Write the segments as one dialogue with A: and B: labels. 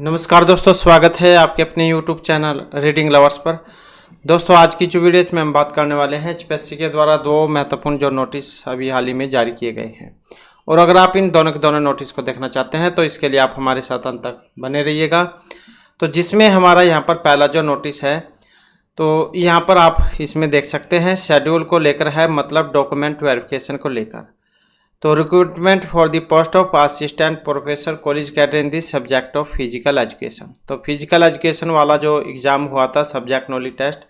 A: नमस्कार दोस्तों, स्वागत है आपके अपने YouTube चैनल रीडिंग लवर्स पर। दोस्तों, आज की जो वीडियो में हम बात करने वाले हैं HPSC के द्वारा दो महत्वपूर्ण जो नोटिस अभी हाल ही में जारी किए गए हैं। और अगर आप इन दोनों के दोनों नोटिस को देखना चाहते हैं तो इसके लिए आप हमारे साथ अंत तक बने रहिएगा। तो जिसमें हमारा यहाँ पर पहला जो नोटिस है तो यहाँ पर आप इसमें देख सकते हैं शेड्यूल को लेकर है, मतलब डॉक्यूमेंट वेरिफिकेशन को लेकर। तो recruitment for the post of assistant professor college cadre in the subject of physical education. तो फिजिकल एजुकेशन वाला जो एग्ज़ाम हुआ था सब्जेक्ट नॉलेज टेस्ट,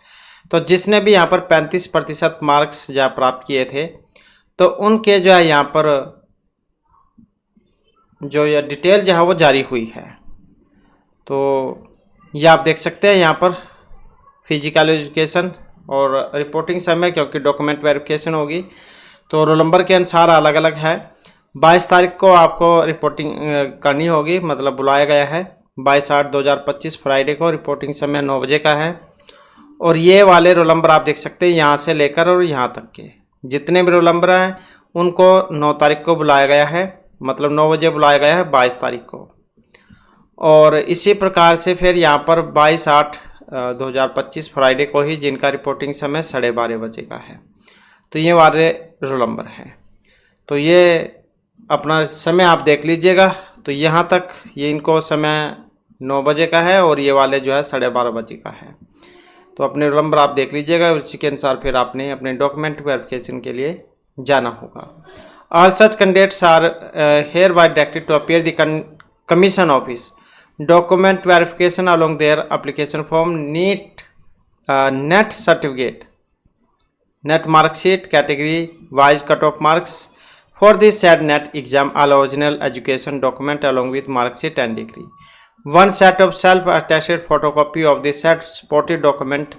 A: तो जिसने भी यहाँ पर 35% मार्क्स जो प्राप्त किए थे तो उनके जो है यहाँ पर जो यह डिटेल जो है वो जारी हुई है। तो ये आप देख सकते हैं यहाँ पर फिजिकल एजुकेशन और रिपोर्टिंग समय, क्योंकि डॉक्यूमेंट वेरिफिकेशन होगी तो रोल नंबर के अनुसार अलग अलग है। 22 तारीख को आपको रिपोर्टिंग करनी होगी, मतलब बुलाया गया है 22/8/2025 फ्राइडे को। रिपोर्टिंग समय 9 बजे का है। और ये वाले रोल नंबर आप देख सकते हैं यहाँ से लेकर और यहाँ तक के जितने भी रोल नंबर हैं उनको 9 तारीख को बुलाया गया है, मतलब 9 बजे बुलाया गया है 22 तारीख को। और इसी प्रकार से फिर यहाँ पर 22/8/2025 फ्राइडे को ही जिनका रिपोर्टिंग समय 12:30 बजे का है। तो ये वाले रोल नंबर है। तो ये अपना समय आप देख लीजिएगा। तो यहाँ तक ये इनको समय 9 बजे का है और ये वाले जो है 12:30 बजे का है। तो अपने रोल नंबर आप देख लीजिएगा, उसी के अनुसार फिर आपने अपने डॉक्यूमेंट वेरिफिकेशन के लिए जाना होगा। और such candidates are hereby directed to appear the commission office document verification along their application form net certificate net mark sheet category wise cutoff marks for the said net exam, all original education document along with mark sheet and degree, one set of self attested photocopy of the said supported document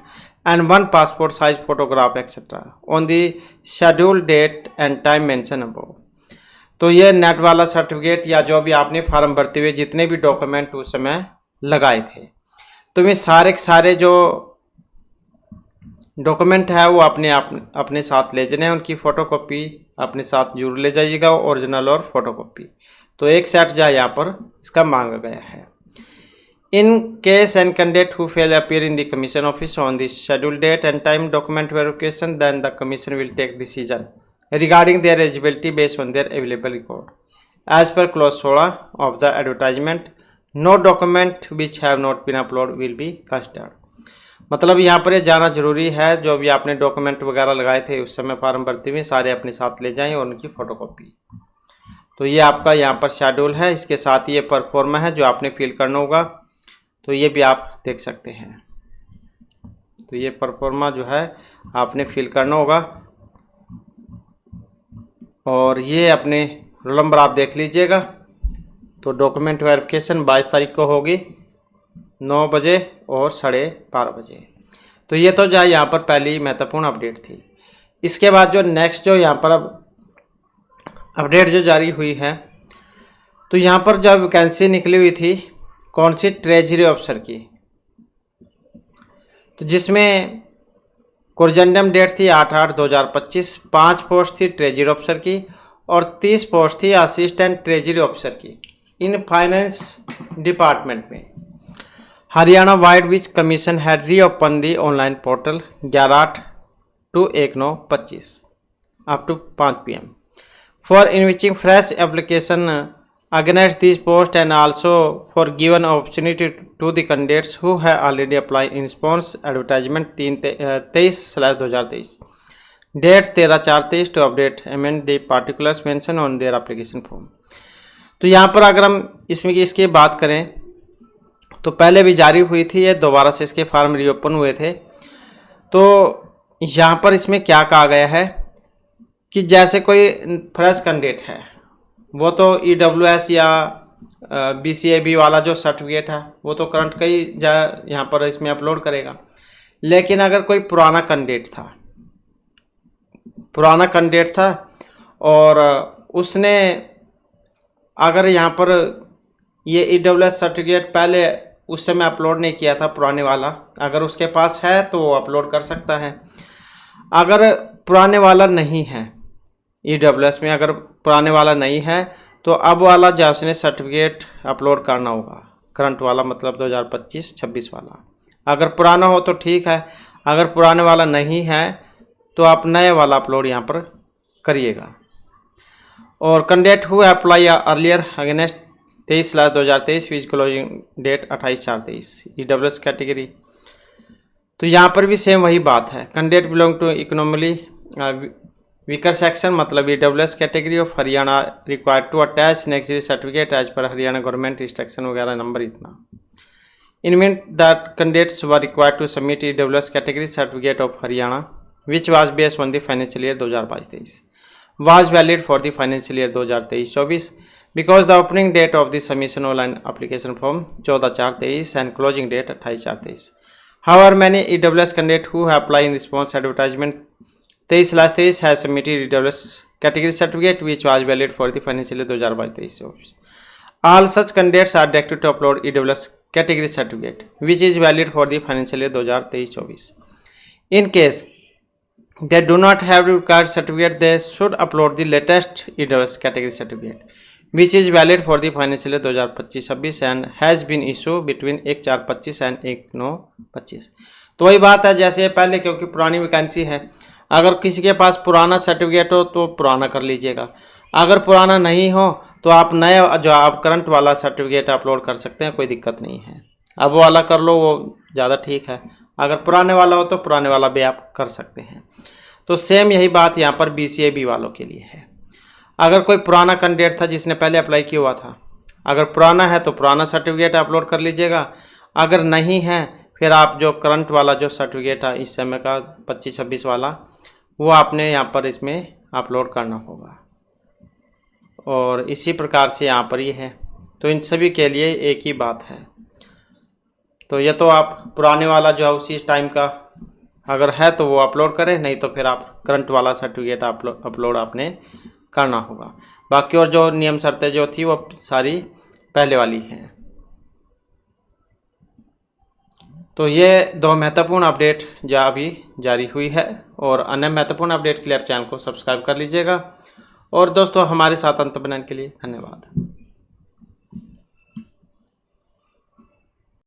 A: and one passport size photograph etc on the scheduled date and time mentioned above। तो ये net वाला certificate या जो भी आपने form भरते हुए जितने भी डॉक्यूमेंट उस समय लगाए थे, तो ये सारे जो डॉक्यूमेंट है वो अपने साथ ले जाने हैं। उनकी फ़ोटोकॉपी अपने साथ जरूर ले जाइएगा, ओरिजिनल और फोटोकॉपी। तो एक सेट जो है यहाँ पर इसका मांगा गया है। In case and candidate who fail appear in the commission office on the schedule date and time document verification, then the commission will take decision regarding their eligibility based on their available record as per clause 16 of the advertisement. No document which have not been upload will be considered. मतलब यहाँ पर ये जाना जरूरी है, जो भी आपने डॉक्यूमेंट वगैरह लगाए थे उस समय फॉर्म भरते हुए सारे अपने साथ ले जाएं और उनकी फ़ोटोकॉपी। तो ये आपका यहाँ पर शेड्यूल है, इसके साथ ये परफॉर्मा है जो आपने फिल करना होगा। तो ये भी आप देख सकते हैं। तो ये परफॉर्मा जो है आपने फिल करना होगा। और ये अपने रोल नंबर आप देख लीजिएगा। तो डॉक्यूमेंट वेरिफिकेशन 22 तारीख को होगी 9 बजे और 12:30 बजे। तो ये तो जो यहाँ पर पहली महत्वपूर्ण अपडेट थी। इसके बाद जो नेक्स्ट जो यहाँ पर अब अपडेट जो जारी हुई है, तो यहाँ पर जो वैकेंसी निकली हुई थी कौन सी, ट्रेजरी ऑफिसर की, तो जिसमें कोरिजेंडम डेट थी 8/8/2025। 5 पोस्ट थी ट्रेजरी ऑफिसर की और 30 पोस्ट थी असिस्टेंट ट्रेजरी ऑफिसर की इन फाइनेंस डिपार्टमेंट में। Haryana wide which commission had reopen the online portal 11/8 to 1/9/25 up to 5 PM for inviting fresh application against this post and also for given opportunity to the candidates who have already apply in response advertisement 23/2023 date 13/4/23 to update amend the particulars mention on their application form. तो यहाँ पर अगर हम इसकी बात करें तो पहले भी जारी हुई थी, ये दोबारा से इसके फार्म रीओपन हुए थे। तो यहाँ पर इसमें क्या कहा गया है कि जैसे कोई फ्रेश कैंडिडेट है वो तो EWS या BCAB वाला जो सर्टिफिकेट है वो तो करंट का ही यहाँ पर इसमें अपलोड करेगा। लेकिन अगर कोई पुराना कैंडिडेट था और उसने अगर यहाँ पर ये EWS सर्टिफिकेट पहले उस समय अपलोड नहीं किया था पुराने वाला, अगर उसके पास है तो वो अपलोड कर सकता है। अगर पुराने वाला नहीं है, EWS में अगर पुराने वाला नहीं है तो अब वाला जो उसने सर्टिफिकेट अपलोड करना होगा। करंट वाला मतलब 2025-26 वाला। अगर पुराना हो तो ठीक है, अगर पुराने वाला नहीं है तो आप नए वाला अपलोड यहाँ पर करिएगा। और candidate who apply earlier against 23/2023 which closing date 28/4/23 EWS category. तो यहाँ पर भी सेम वही बात है। Candidate belong to economically weaker section मतलब EWS category of Haryana required to attach next certificate as per Haryana government instruction वगैरह नंबर इतना। In meant that candidates were required to submit EWS category certificate of Haryana, which was based on the financial year 2022-23, was valid for the financial year 2023-24 because the opening date of the submission online application form 14/4/23 and closing date 28/4/23. However, many EWS candidates who apply in response advertisement 23/23 has submitted EWS category certificate which was valid for the financial year 2022-23. All such candidates are directed to upload EWS category certificate which is valid for the financial year 2023-24. In case they do not have the required certificate, they should upload the latest EWS category certificate which is valid for the financial year 2025-26 and has been issued between 1/4/25 and 1/9/25। तो वही बात है जैसे पहले, क्योंकि पुरानी vacancy है, अगर किसी के पास पुराना सर्टिफिकेट हो तो पुराना कर लीजिएगा, अगर पुराना नहीं हो तो आप नए जो आप करंट वाला सर्टिफिकेट अपलोड कर सकते हैं, कोई दिक्कत नहीं है। अब वो वाला कर लो, वो ज़्यादा ठीक है। अगर पुराने वाला हो तो पुराने वाला भी आप कर सकते हैं। तो सेम यही बात यहाँ पर BCAB वालों के लिए है। अगर कोई पुराना कैंडिडेट था जिसने पहले अप्लाई किया हुआ था, अगर पुराना है तो पुराना सर्टिफिकेट अपलोड कर लीजिएगा, अगर नहीं है फिर आप जो करंट वाला जो सर्टिफिकेट है इस समय का 25-26 वाला, वो आपने यहाँ पर इसमें अपलोड करना होगा। और इसी प्रकार से यहाँ पर ये है। तो इन सभी के लिए एक ही बात है। तो ये तो आप पुराने वाला जो है उसी टाइम का अगर है तो वो अपलोड करें, नहीं तो फिर आप करंट वाला सर्टिफिकेट अपलोड आपने करना होगा। बाकी और जो नियम शर्तें जो थी वो सारी पहले वाली हैं। तो ये 2 महत्वपूर्ण अपडेट जो अभी जारी हुई है, और अन्य महत्वपूर्ण अपडेट के लिए आप चैनल को सब्सक्राइब कर लीजिएगा। और दोस्तों हमारे साथ अंत बनाने के लिए धन्यवाद।